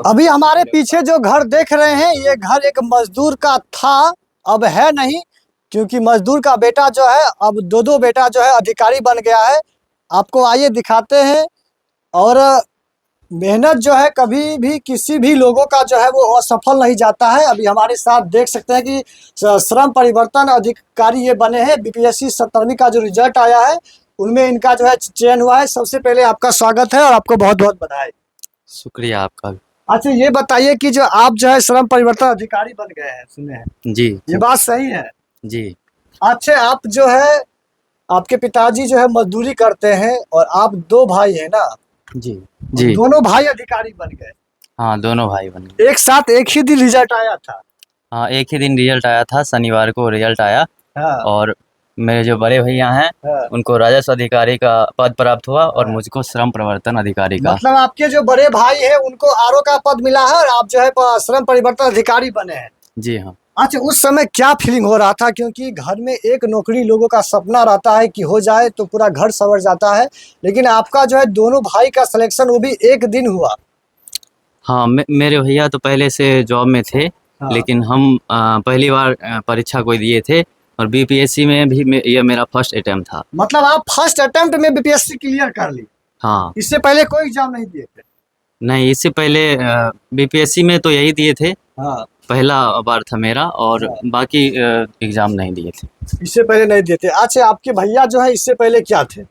अभी हमारे पीछे जो घर देख रहे हैं, ये घर एक मजदूर का था, अब है नहीं, क्योंकि मजदूर का बेटा जो है अब दो बेटा जो है अधिकारी बन गया है। आपको आइए दिखाते हैं। और मेहनत जो है कभी भी किसी भी लोगों का जो है वो असफल नहीं जाता है। अभी हमारे साथ देख सकते हैं कि श्रम परिवर्तन अधिकारी ये बने हैं। बीपीएससी 17वीं का जो रिजल्ट आया है उनमें इनका जो है चयन हुआ है। सबसे पहले आपका स्वागत है और आपको बहुत बहुत बधाई। शुक्रिया आपका भी। अच्छा, ये बताइए कि जो आप जो है श्रम परिवर्तन अधिकारी बन गए हैं, सुने हैं, जी ये बात सही है? जी अच्छा, आप जो है आपके पिताजी जो है मजदूरी करते हैं और आप दो भाई हैं ना? जी जी दोनों भाई अधिकारी बन गए? हाँ, दोनों भाई बन गए। एक साथ एक ही दिन रिजल्ट आया था? हाँ, एक ही दिन रिजल्ट आया था, शनिवार को रिजल्ट आया। हाँ, और मेरे जो बड़े भैया हैं हाँ, उनको राजस्व अधिकारी का पद प्राप्त हुआ और हाँ। मुझको श्रम प्रवर्तन अधिकारी का। मतलब आपके जो बड़े भाई हैं उनको आरओ का पद मिला है और आप जो है श्रम परिवर्तन अधिकारी बने हैं। जी हाँ। अच्छा, उस समय क्या फीलिंग हो रहा था? क्योंकि घर में एक नौकरी लोगों का सपना रहता है कि हो जाए तो पूरा घर संवर जाता है, लेकिन आपका जो है दोनों भाई का सिलेक्शन वो भी एक दिन हुआ। हाँ, मेरे भैया तो पहले से जॉब में थे। हाँ। लेकिन हम पहली बार परीक्षा को दिए थे और बीपीएससी में भी ये मेरा फर्स्ट अटेम्प्ट था। मतलब आप फर्स्ट अटेम्प्ट में बीपीएससी क्लियर कर ली? हाँ। इससे पहले कोई एग्जाम नहीं दिए थे? नहीं, इससे पहले बीपीएससी में तो यही दिए थे, हाँ। पहला बार था मेरा, और हाँ। बाकी एग्ज़ाम नहीं दिए थे। इससे पहले नहीं दिए थे? अच्छा, आपके भैया जो है इससे पहले क्या थे?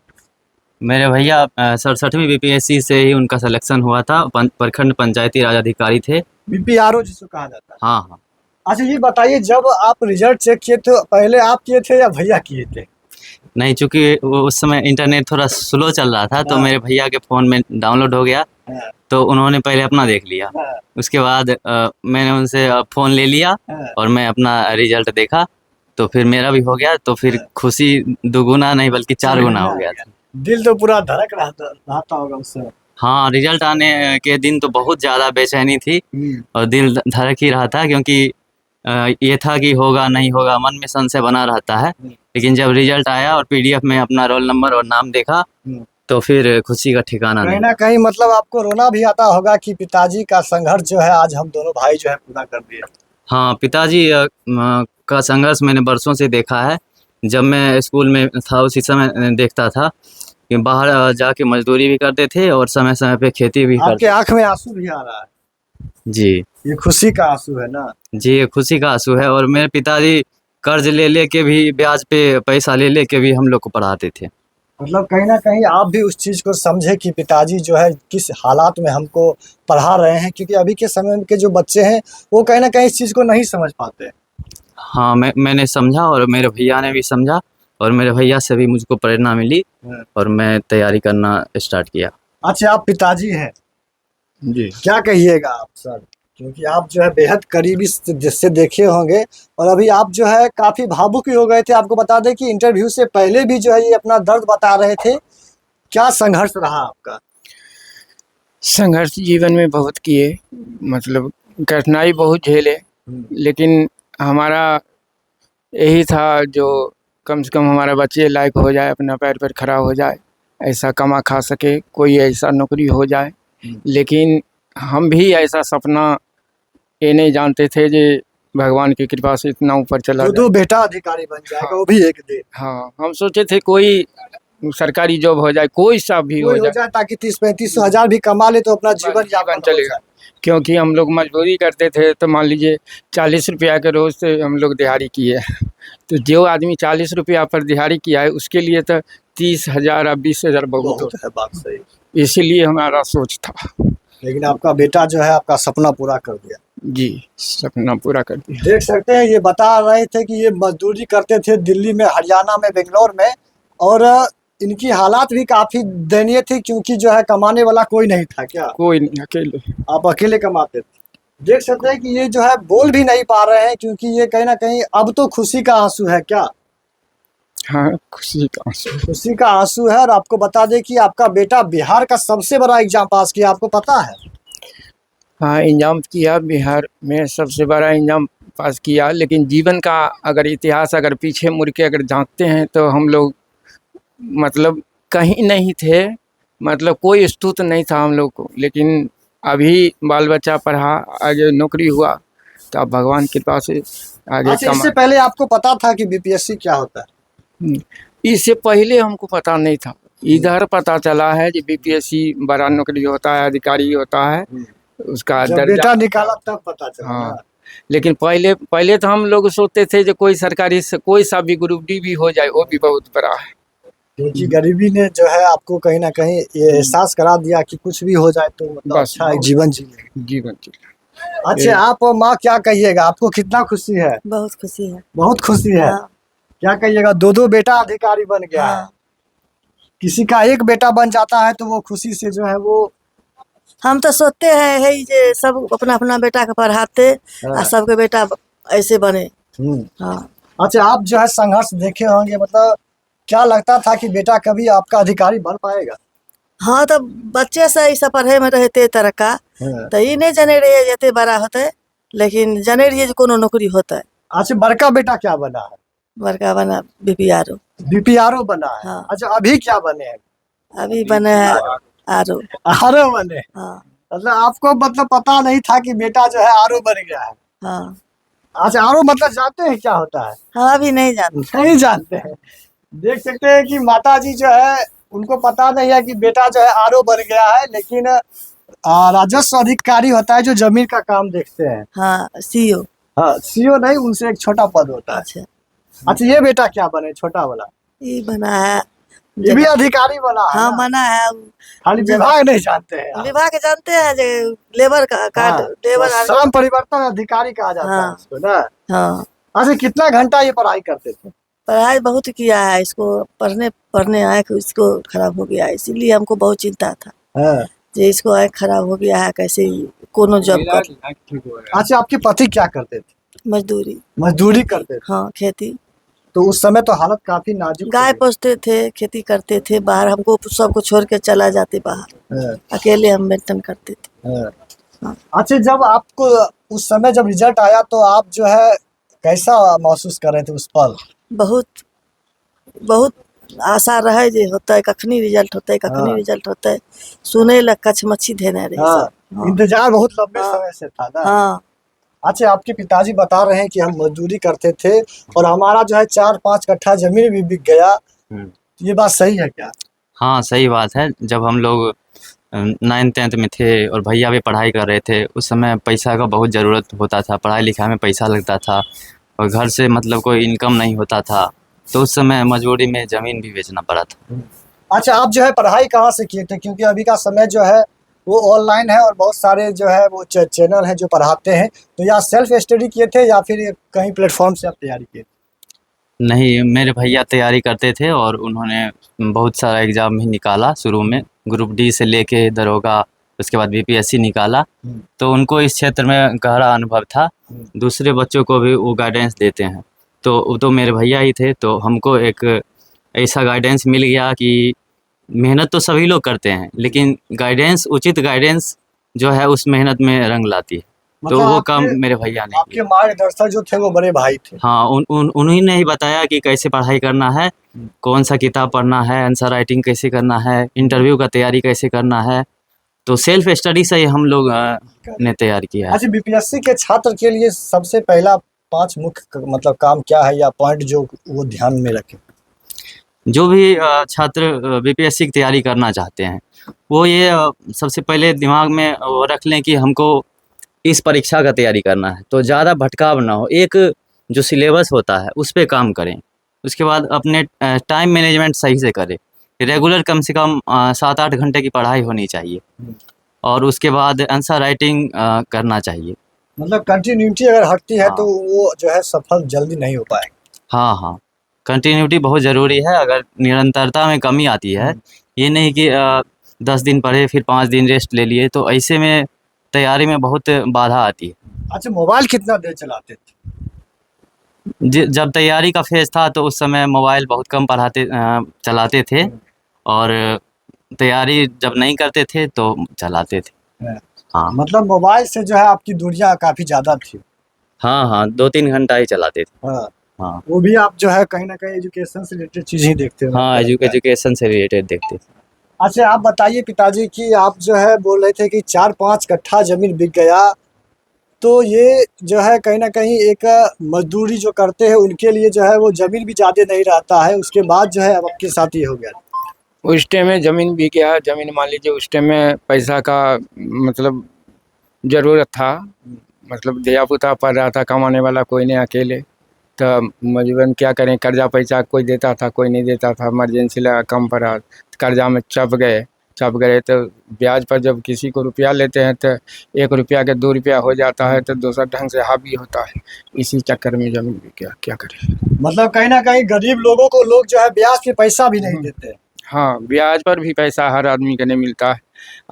मेरे भैया 67वीं बीपीएससी से ही उनका सिलेक्शन हुआ था, प्रखंड पंचायती राज अधिकारी थे। बीपीआरओ जिसको कहा जाता है। हाँ हाँ। अच्छा, ये बताइए, जब आप रिजल्ट चेक किए थे पहले आप किए थे या भैया किए थे? नहीं, चूँकि उस समय इंटरनेट थोड़ा स्लो चल रहा था तो हाँ। मेरे भैया के फ़ोन में डाउनलोड हो गया, हाँ। तो उन्होंने पहले अपना देख लिया। हाँ। उसके बाद मैंने उनसे फ़ोन ले लिया हाँ। और मैं अपना रिजल्ट देखा, तो फिर मेरा भी हो गया, तो फिर खुशी दुगुना नहीं बल्कि 4 गुना हो गया था। दिल तो पूरा धड़क रहता होगा उस समय। हाँ, रिजल्ट आने के दिन तो बहुत ज़्यादा बेचैनी थी और दिल धड़क ही रहा था, क्योंकि ये था कि होगा नहीं होगा, मन में संशय बना रहता है। लेकिन जब रिजल्ट आया और पीडीएफ में अपना रोल नंबर और नाम देखा तो फिर खुशी का ठिकाना कहीं नहीं। ना कहीं मतलब आपको रोना भी आता होगा कि पिताजी का संघर्ष जो है आज हम दोनों भाई जो है पूरा कर दिए। हाँ, पिताजी का संघर्ष मैंने बरसों से देखा है। जब मैं स्कूल में था उसी समय देखता था कि बाहर जाके मजदूरी भी करते थे और समय समय पे खेती भी आपके करते। आंख में आंसू भी आ रहा है? जी ये खुशी का आंसू है ना? जी, ये खुशी का आंसू है। और मेरे पिताजी कर्ज ले के भी, ब्याज पे पैसा ले के भी हम लोग को पढ़ाते थे। मतलब कहीं ना कहीं आप भी उस चीज को समझे कि पिताजी जो है किस हालात में हमको पढ़ा रहे हैं, क्योंकि अभी के समय के जो बच्चे हैं वो कहीं ना कहीं इस चीज को नहीं समझ पाते। हाँ, मैंने समझा और मेरे भैया ने भी समझा और मेरे भैया से भी मुझको प्रेरणा मिली और मैं तैयारी करना स्टार्ट किया। अच्छा, आप पिताजी हैं जी। क्या कहिएगा आप सर? क्योंकि आप जो है बेहद करीबी जिससे देखे होंगे और अभी आप जो है काफी भावुक भी हो गए थे। आपको बता दें कि इंटरव्यू से पहले भी जो है ये अपना दर्द बता रहे थे। क्या संघर्ष रहा आपका? संघर्ष जीवन में बहुत किए, मतलब कठिनाई बहुत झेले, लेकिन हमारा यही था जो कम से कम हमारा बच्चे लायक हो जाए, अपना पैर पर खड़ा हो जाए, ऐसा कमा खा सके, कोई ऐसा नौकरी हो जाए। लेकिन हम भी ऐसा सपना ये नहीं जानते थे कि भगवान की कृपा से इतना ऊपर चला दो बेटा अधिकारी बन जाएगा। हाँ। वो भी एक दिन। हाँ, हम सोचे थे कोई सरकारी जॉब हो जाए, कोई सा भी कोई हो हो जाए ताकि 30-35 हजार भी कमा ले तो अपना जीवन यापन चलेगा। क्योंकि हम लोग मजदूरी करते थे, तो मान लीजिए 40 रुपया के रोज से हम लोग दिहाड़ी किए। तो जो आदमी 40 रुपया पर दिहाड़ी किया है उसके लिए तो 30,000 और 20,000 बहुत है। बात सही। इसीलिए हमारा सोच था। लेकिन आपका बेटा जो है आपका सपना पूरा कर दिया। जी, सपना पूरा कर दिया। देख सकते हैं, ये बता रहे थे कि ये मजदूरी करते थे दिल्ली में, हरियाणा में, बेंगलोर में, और इनकी हालात भी काफी दयनीय थी क्योंकि जो है कमाने वाला कोई नहीं था। क्या कोई नहीं, अकेले आप अकेले कमाते थे? देख सकते हैं कि ये जो है बोल भी नहीं पा रहे हैं क्योंकि ये कहीं ना कहीं अब तो खुशी का आंसू है। क्या? हाँ, खुशी का आंसू। खुशी का आंसू है। और आपको बता दें कि आपका बेटा बिहार का सबसे बड़ा एग्जाम पास किया, आपको पता है? हाँ, एग्जाम किया, बिहार में सबसे बड़ा एग्जाम पास किया। लेकिन जीवन का अगर इतिहास अगर पीछे मुड़ के अगर झांकते हैं तो हम लोग मतलब कहीं नहीं थे, मतलब कोई स्तुत नहीं था हम लोग को। लेकिन अभी बाल बच्चा पढ़ा, आगे नौकरी हुआ, तो अब भगवान की कृपा से आगे अच्छा, इससे पहले आपको पता था कि बीपीएससी क्या होता है? इससे पहले हमको पता नहीं था, इधर पता चला है कि बीपीएससी बड़ा नौकरी होता है, अधिकारी होता है, उसका जब दर्जा। बेटा निकाला तब पता चला हाँ, ना? लेकिन पहले तो हम लोग सोचते थे कि कोई सरकारी से कोई सा भी ग्रुप डी भी हो जाए, वो भी बहुत बड़ा है। क्योंकि गरीबी ने जो है आपको कहीं ना कहीं ये एहसास करा दिया कि कुछ भी हो जाए तो मतलब बस अच्छा एक जीवन जी ले। जीवन जी। अच्छा, आप माँ क्या कहिएगा, आपको कितना खुशी है? बहुत खुशी है। बहुत खुशी है। हाँ, क्या कहिएगा, दो बेटा अधिकारी बन गया है। हाँ। किसी का एक बेटा बन जाता है तो वो खुशी से जो है वो हम तो सोचते हैं है जे सब अपना अपना बेटा के पढ़ाते हाँ। और सबके बेटा ऐसे बने। हाँ, अच्छा, आप जो है संघर्ष देखे होंगे, मतलब क्या लगता था कि बेटा कभी आपका अधिकारी बन पाएगा? हाँ, तो बच्चे से ऐसा पढ़े में रहते तरक्का हाँ। तो ये नहीं जाने रहे जते बड़ा होते, लेकिन जाने रहिए जे कोनो नौकरी होता है। अच्छा, बड़का बेटा क्या बना है? बड़का बना बीपीआरओ। बीपीआरओ बना है। हाँ। अच्छा, अभी क्या बने हैं? अभी बने हैं आरओ। आरओ बने। हाँ, मतलब आपको मतलब पता नहीं था कि बेटा जो है आरओ बन गया है। हाँ, अच्छा, आरओ मतलब जानते हैं क्या होता है? हाँ। अभी नहीं जानते। नहीं जानते हैं। देख सकते हैं कि माता जी जो है उनको पता नहीं है कि बेटा जो है आरओ बन गया है, लेकिन राजस्व अधिकारी होता है जो जमीन का काम देखते हैं। हाँ, सीओ। हाँ, सीओ नहीं, उनसे एक छोटा पद होता है। अच्छा, अच्छा, ये बेटा क्या बने, छोटा वाला? ये बना है। ये भी अधिकारी बना है हाँ, ना? बना है। खाली विभाग नहीं जानते हैं आप। विभाग जानते हैं जे लेबर का कार्ड हाँ, लेबर तो श्रम परिवर्तन अधिकारी कहा जाता है हाँ। इसको ना? हाँ, अच्छा, कितना घंटा ये पढ़ाई करते थे? पढ़ाई बहुत किया है, इसको पढ़ने आँख इसको खराब हो गया है, इसीलिए हमको बहुत चिंता था हाँ। जे इसको आँख खराब हो गया है, कैसे कोनो जॉब कर अच्छा, आपके पति क्या करते थे? मजदूरी। मजदूरी करते थे। हाँ, खेती। तो उस समय तो हालत काफी नाजुक गाय थी। पोसते थे, खेती करते थे, बाहर हमको सबको छोड़ के चला जाते बाहर, हाँ, अकेले हम मेंटेन करते थे। हाँ। हाँ। अच्छा, जब आपको उस समय जब रिजल्ट आया तो आप जो है कैसा महसूस कर रहे थे उस पल? बहुत बहुत आशा रहे जे होता है, कखनी रिजल्ट होता है, कखनी हाँ। रिजल्ट होता है, सुने ला कछ मच्छी देने रहे हाँ, सब। हाँ, इंतजार बहुत लंबे हाँ। समय से था ना? हाँ, अच्छा, आपके पिताजी बता रहे हैं कि हम मजदूरी करते थे और हमारा जो है 4-5 कट्ठा जमीन भी बिक गया। ये बात सही है क्या? हाँ, सही बात है। जब हम लोग 9th-10th में थे और भैया भी पढ़ाई कर रहे थे, उस समय पैसा का बहुत ज़रूरत होता था, पढ़ाई लिखाई में पैसा लगता था और घर से मतलब कोई इनकम नहीं होता था, तो उस समय मजबूरी में ज़मीन भी बेचना पड़ा था। अच्छा, आप जो है पढ़ाई कहाँ से किए थे? क्योंकि अभी का समय जो है वो ऑनलाइन है और बहुत सारे जो है वो चैनल हैं जो पढ़ाते हैं, तो या सेल्फ स्टडी किए थे या फिर कहीं प्लेटफॉर्म से आप तैयारी किए थे? नहीं, मेरे भैया तैयारी करते थे और उन्होंने बहुत सारा एग्ज़ाम भी निकाला शुरू में, ग्रुप डी से लेके दरोगा, उसके बाद बीपीएससी निकाला, तो उनको इस क्षेत्र में गहरा अनुभव था। दूसरे बच्चों को भी वो गाइडेंस देते हैं, तो वो तो मेरे भैया ही थे, तो हमको एक ऐसा गाइडेंस मिल गया कि मेहनत तो सभी लोग करते हैं, लेकिन गाइडेंस, उचित गाइडेंस जो है उस मेहनत में रंग लाती है, तो मतलब वो काम आपके मेरे भैया ने आपके किया। मार्गदर्शक जो थे वो बड़े भाई थे। हाँ, उन्हीं ने ही बताया कि कैसे पढ़ाई करना है, कौन सा किताब पढ़ना है, आंसर राइटिंग कैसे करना है, इंटरव्यू का तैयारी कैसे करना है, तो सेल्फ स्टडी से ही हम लोग ने तैयार किया है। अच्छा, बीपीएससी के छात्र के लिए सबसे पहला 5 मुख्य मतलब काम क्या है या पॉइंट जो वो ध्यान में रखें? जो भी छात्र बीपीएससी की तैयारी करना चाहते हैं, वो ये सबसे पहले दिमाग में वो रख लें कि हमको इस परीक्षा का तैयारी करना है, तो ज़्यादा भटकाव ना हो, एक जो सिलेबस होता है उस पे काम करें। उसके बाद अपने टाइम मैनेजमेंट सही से करें, रेगुलर कम से कम 7-8 घंटे की पढ़ाई होनी चाहिए और उसके बाद आंसर राइटिंग करना चाहिए। मतलब कंटिन्यूटी अगर हटती है हाँ। तो वो जो है सफल जल्दी नहीं हो पाएगा। हाँ, हाँ, कंटिन्यूटी बहुत ज़रूरी है। अगर निरंतरता में कमी आती है, ये नहीं कि 10 दिन पढ़े फिर 5 दिन रेस्ट ले लिए, तो ऐसे में तैयारी में बहुत बाधा आती है। अच्छा, मोबाइल कितना देर चलाते थे? जब तैयारी का फेज़ था तो उस समय मोबाइल बहुत कम चलाते थे और तैयारी जब नहीं करते थे तो चलाते थे। हाँ, मतलब मोबाइल से जो है आपकी दूरियां काफी ज्यादा थी। हाँ, हाँ, 2-3 घंटा ही चलाते थे। हाँ, हाँ, वो भी आप जो है कहीं ना कहीं एजुकेशन से रिलेटेड चीज ही देखते हो। हाँ, एजुकेशन से रिलेटेड देखते थे। अच्छा आप बताइए पिताजी कि आप जो है बोल रहे थे कि 4-5 कट्ठा जमीन बिक गया, तो ये जो है कहीं न कहीं एक मज़दूरी जो करते हैं उनके लिए जो है वो ज़मीन भी ज़्यादा नहीं रहता है, उसके बाद जो है अब आपके साथ ये हो गया। उस टाइम में ज़मीन बिक गया। ज़मीन मान लीजिए उस टाइम में पैसा का मतलब ज़रूरत था। मतलब धिया-पुता पढ़ रहा था, कमाने वाला कोई नहीं अकेले। तो मजबूरन क्या करें, कर्जा पैसा कोई देता था, कोई नहीं देता था। इमरजेंसी लगा, कम पड़ा, कर्जा में चप गए तो ब्याज पर जब किसी को रुपया लेते हैं तो 1 रुपया के 2 रुपया हो जाता है, तो दूसरा ढंग से हावी होता है। इसी चक्कर में ज़मीन बिक गया, क्या करें। मतलब कहीं न कहीं गरीब लोगों को लोग जो है ब्याज पे पैसा भी नहीं देते। हाँ, ब्याज पर भी पैसा हर आदमी को नहीं मिलता है।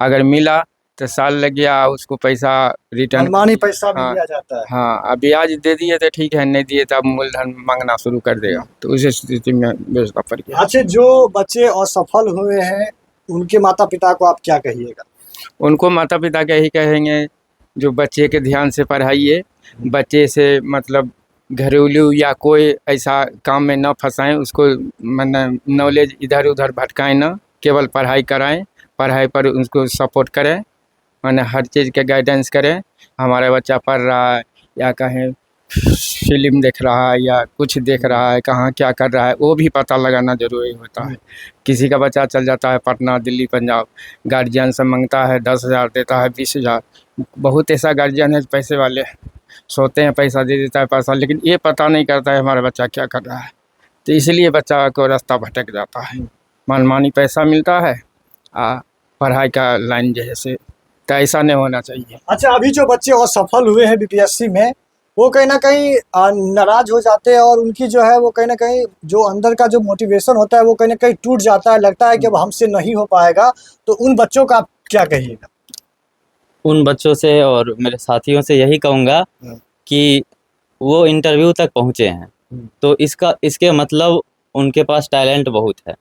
अगर मिला तो साल लग गया, उसको पैसा रिटर्न। मनमानी पैसा भी हाँ, लिया जाता है। हाँ, अब ब्याज दे दिए तो ठीक है, नहीं दिए तो अब मूलधन मांगना शुरू कर देगा, तो उस स्थिति में बेचना पड़ गया। अच्छा जो बच्चे असफल हुए हैं, उनके माता-पिता को आप क्या कहिएगा? उनको माता पिता का यही कहेंगे, जो बच्चे के ध्यान से पढ़ाइए, बच्चे से मतलब घरेलू या कोई ऐसा काम में न फंसाएं, उसको माने नॉलेज इधर उधर भटकाएं ना, केवल पढ़ाई कराएं, पढ़ाई पर उसको सपोर्ट करें, माने हर चीज़ के गाइडेंस करें। हमारा बच्चा पढ़ रहा है या कहीं फिल्म देख रहा है या कुछ देख रहा है, कहाँ क्या कर रहा है, वो भी पता लगाना ज़रूरी होता है। किसी का बच्चा चल जाता है पटना, दिल्ली, पंजाब, गार्जियन से मांगता है 10,000, देता है 20,000। बहुत ऐसा गार्जियन है पैसे वाले, सोते हैं पैसा दे देता है पैसा, लेकिन ये पता नहीं करता है हमारा बच्चा क्या कर रहा है। तो इसलिए बच्चा को रास्ता भटक जाता है, मनमानी पैसा मिलता है पढ़ाई का लाइन जैसे, तो ऐसा नहीं होना चाहिए। अच्छा अभी जो बच्चे असफल हुए हैं बीपीएससी में, वो कहीं न कहीं नाराज़ हो जाते हैं और उनकी जो है वो कहीं न कहीं जो अंदर का जो मोटिवेशन होता है वो कहीं न कहीं टूट जाता है, लगता है कि अब हमसे नहीं हो पाएगा, तो उन बच्चों का आप क्या कहिएगा? उन बच्चों से और मेरे साथियों से यही कहूँगा कि वो इंटरव्यू तक पहुँचे हैं, तो इसके मतलब उनके पास टैलेंट बहुत है।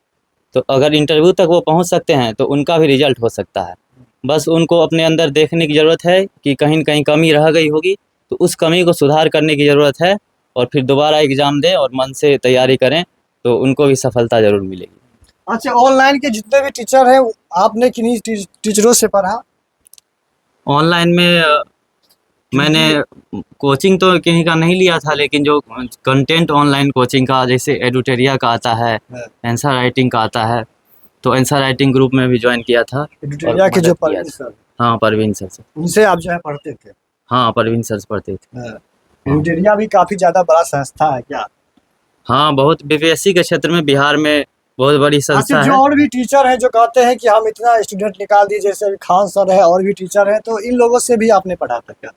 तो अगर इंटरव्यू तक वो पहुँच सकते हैं तो उनका भी रिजल्ट हो सकता है। बस उनको अपने अंदर देखने की ज़रूरत है कि कहीं न कहीं कमी रह गई होगी, तो उस कमी को सुधार करने की ज़रूरत है और फिर दोबारा एग्ज़ाम दें और मन से तैयारी करें, तो उनको भी सफलता ज़रूर मिलेगी। अच्छा ऑनलाइन के जितने भी टीचर हैं, आपने किन्हीं टीचरों से पढ़ा? ऑनलाइन में मैंने कोचिंग तो किन्हीं का नहीं लिया था, लेकिन जो कंटेंट ऑनलाइन कोचिंग का जैसे एडुटेरिया का आता है, आंसर राइटिंग का आता है, तो आंसर राइटिंग ग्रुप में भी ज्वाइन किया था। एडुटेरिया के जो परवीन सर, हाँ, परवीन सर से। उनसे आप जो है पढ़ते थे? हाँ, परवीन सर से पढ़ते थे। एडुटेरिया भी काफ़ी ज़्यादा बड़ा संस्था है क्या? हाँ, बहुत बीपीएससी के क्षेत्र में बिहार में बहुत बड़ी अच्छा संस्था जो है। और भी टीचर हैं जो कहते हैं कि हम इतना स्टूडेंट निकाल दिए, जैसे अभी खान सर है और भी टीचर हैं, तो इन लोगों से भी आपने पढ़ा था क्या?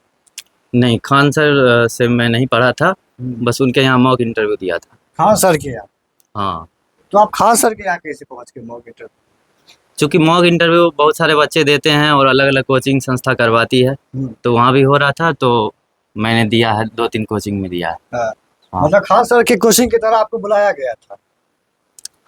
नहीं, खान सर से मैं नहीं पढ़ा था, बस उनके यहाँ मॉक इंटरव्यू दिया था। खान सर के यहाँ? हाँ, तो आप खान सर के यहाँ कैसे पहुँच गए मॉक इंटरव्यू? चूँकि मॉक इंटरव्यू बहुत सारे बच्चे देते हैं और अलग-अलग कोचिंग संस्था करवाती है, तो वहाँ भी हो रहा था, तो मैंने दिया है, 2-3 कोचिंग में दिया है। हाँ। मतलब खान सर के कोचिंग की तरह आपको बुलाया गया था?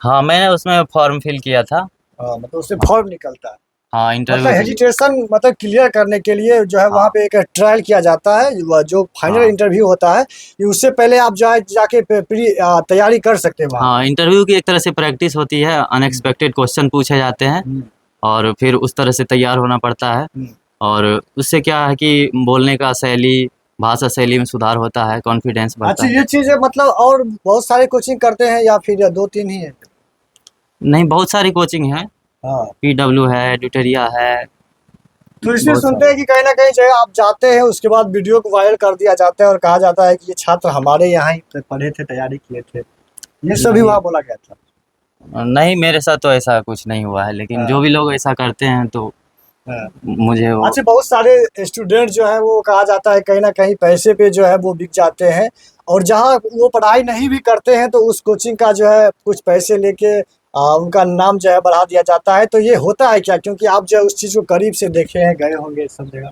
हाँ, मैंने उसमें फॉर्म फिल किया था। मतलब उससे फॉर्म निकलता है? हाँ, इंटरव्यू मतलब के लिए। हेजिटेशन मतलब क्लियर करने के लिए जो है वहाँ पे एक ट्रायल किया जाता है, जो फाइनल हाँ। इंटरव्यू होता है, ये उससे पहले आप जाके तैयारी कर सकते हैं वहाँ। हाँ, इंटरव्यू की एक तरह से प्रैक्टिस होती है, अनएक्सपेक्टेड क्वेश्चन पूछे जाते हैं और फिर उस तरह से तैयार होना पड़ता है और उससे क्या है कि बोलने का शैली, भाषा शैली में सुधार होता है, कॉन्फिडेंस बढ़ता अच्छा है। ये चीज़ें मतलब और बहुत सारे कोचिंग करते हैं या फिर 2-3 ही है? नहीं, बहुत सारी कोचिंग है, हाँ। पीडब्ल्यू है, ट्यूटोरिया है। तो इसमें बहुत सुनते हैं कि कहीं न कहीं जो है आप जाते हैं, उसके बाद वीडियो को वायरल कर दिया जाता है और कहा जाता है कि ये छात्र हमारे यहाँ ही पढ़े थे, तैयारी किए थे। ये सभी वहाँ बोला गया था? नहीं, मेरे साथ तो ऐसा कुछ नहीं हुआ है, लेकिन जो भी लोग ऐसा करते हैं तो मुझे वो अच्छा बहुत सारे स्टूडेंट जो है वो कहा जाता है कहीं न कहीं पैसे पे जो है वो बिक जाते हैं और जहाँ वो पढ़ाई नहीं भी करते हैं तो उस कोचिंग का जो है कुछ पैसे लेके उनका नाम जो है बढ़ा दिया जाता है, तो ये होता है क्या? क्योंकि आप जो है उस चीज़ को करीब से देखे हैं, गए होंगे सब जगह।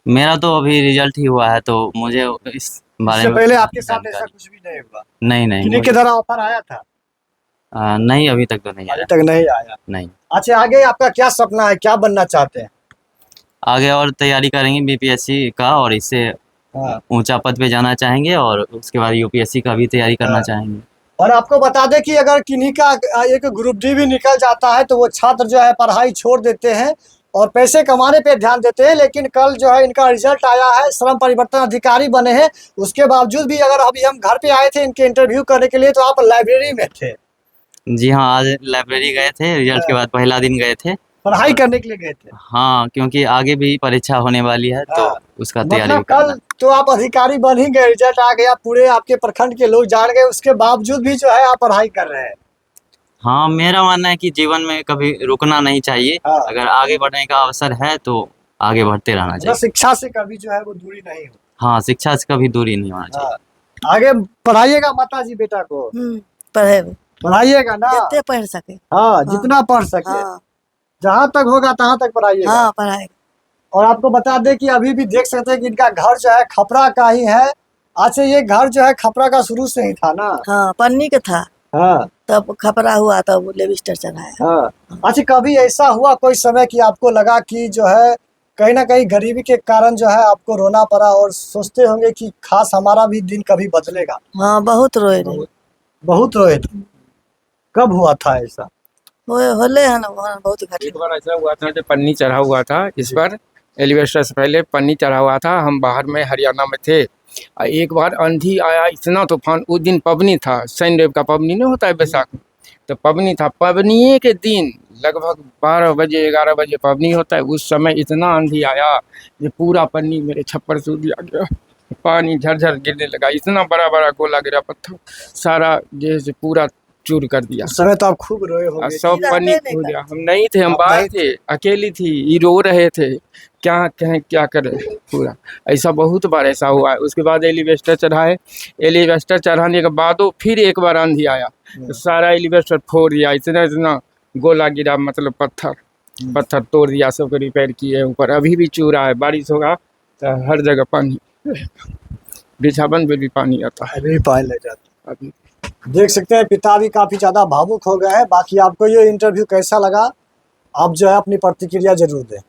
मेरा तो अभी रिजल्ट ही हुआ है, तो मुझे इस बारे इससे में पहले आपके साथ ऐसा जानकारी कुछ भी नहीं हुआ? नहीं, किन्हीं के द्वारा ऑफर आया था? नहीं, अभी तक तो नहीं अभी आया। तक नहीं आया। नहीं, अच्छा आगे आपका क्या सपना है? क्या बनना चाहते हैं? आगे और तैयारी करेंगे बीपीएससी का और इससे हाँ। ऊंचा पद पे जाना चाहेंगे और उसके बाद यूपीएससी का भी तैयारी करना चाहेंगे। और आपको बता दें कि अगर किन्हीं का एक ग्रुप डी भी निकल जाता है तो वो छात्र जो है पढ़ाई छोड़ देते हैं और पैसे कमाने पे ध्यान देते हैं। लेकिन कल जो है इनका रिजल्ट आया है, श्रम परिवर्तन अधिकारी बने हैं। उसके बावजूद भी अगर अभी हम घर पे आए थे इनके इंटरव्यू करने के लिए तो आप लाइब्रेरी में थे, जी हाँ, आज लाइब्रेरी गए थे, रिजल्ट के बाद पहला दिन गए थे। पढ़ाई करने के लिए गए थे। हाँ, क्योंकि आगे भी परीक्षा होने वाली है तो हाँ। उसका तैयारी मतलब भी करना कल तो आप अधिकारी बन ही गए, रिजल्ट आ गया, पूरे आपके प्रखंड के लोग जान गए, उसके बावजूद भी जो है आप पढ़ाई कर रहे हैं। हाँ, मेरा मानना है कि जीवन में कभी रुकना नहीं चाहिए। हाँ। अगर आगे बढ़ने का अवसर है तो आगे बढ़ते रहना मतलब चाहिए। शिक्षा से कभी जो है वो दूरी नहीं हो। हाँ, शिक्षा से कभी दूरी नहीं होना चाहिए। हाँ। आगे पढ़ाइएगा माता जी बेटा को, पढ़े पढ़ाइएगा ना। जितने पढ़ सके। हाँ, जितना पढ़ सके, हाँ जहाँ तक होगा तहाँ तक पढ़ाइएगा। हाँ पढ़ाई। और आपको बता दें कि अभी भी देख सकते हैं कि इनका घर जो है खपरा का ही है। अच्छा, ये घर जो है खपरा का शुरू से ही था ना। हाँ पन्नी का था, हाँ तब खपरा हुआ तब लेविस्टर चढ़ाया। हाँ। अच्छा, कभी ऐसा हुआ कोई समय कि आपको लगा कि जो है कहीं ना कहीं गरीबी के कारण जो है आपको रोना पड़ा और सोचते होंगे कि खास हमारा भी दिन कभी बदलेगा? हाँ बहुत रोए रहे। बहुत रोए थे। कब हुआ था ऐसा? होले है ना, वहाँ बहुत घटी। एक बार ऐसा हुआ था जब पन्नी चढ़ा हुआ था, इस पर एलिवेस्टर से पहले पन्नी चढ़ा हुआ था, हम बाहर में हरियाणा में थे। एक बार आंधी आया, इतना तूफान। उस दिन पबनी था, शनिदेव का पबनी नहीं होता है बैसाख, तो पबनी था। पबनी के दिन लगभग 12 बजे 11 बजे पबनी होता है। उस समय इतना आंधी आया कि पूरा पन्नी मेरे छप्पर से उड़ गया, पानी झरझर गिरने लगा। इतना बड़ा बड़ा गोला गिरा, पत्थर सारा जैसे पूरा चूर कर दिया। उस समय तो आप खूब रोए होंगे। सब पन्नी हो गया। हम नहीं थे, हम आप बाहर नहीं थे, अकेली थी, ये रो रहे थे, क्या कहें क्या करें। पूरा ऐसा बहुत बार ऐसा हुआ है। उसके बाद एलिवेस्टर चढ़ाए, एलिवेस्टर चढ़ाने के बाद फिर एक बार आंधी आया तो सारा एलिवेस्टर फोड़ दिया। इतना इतना गोला गिरा, मतलब पत्थर तोड़ दिया, सबको रिपेयर किए ऊपर। अभी भी चूरा है, बारिश होगा तो हर जगह पानी, बिछावन पे भी पानी आता है अभी पानी लग जाता। अभी। देख सकते हैं पिता भी काफी ज्यादा भावुक हो गए हैं। बाकी आपको ये इंटरव्यू कैसा लगा, आप जो है अपनी प्रतिक्रिया जरूर दें।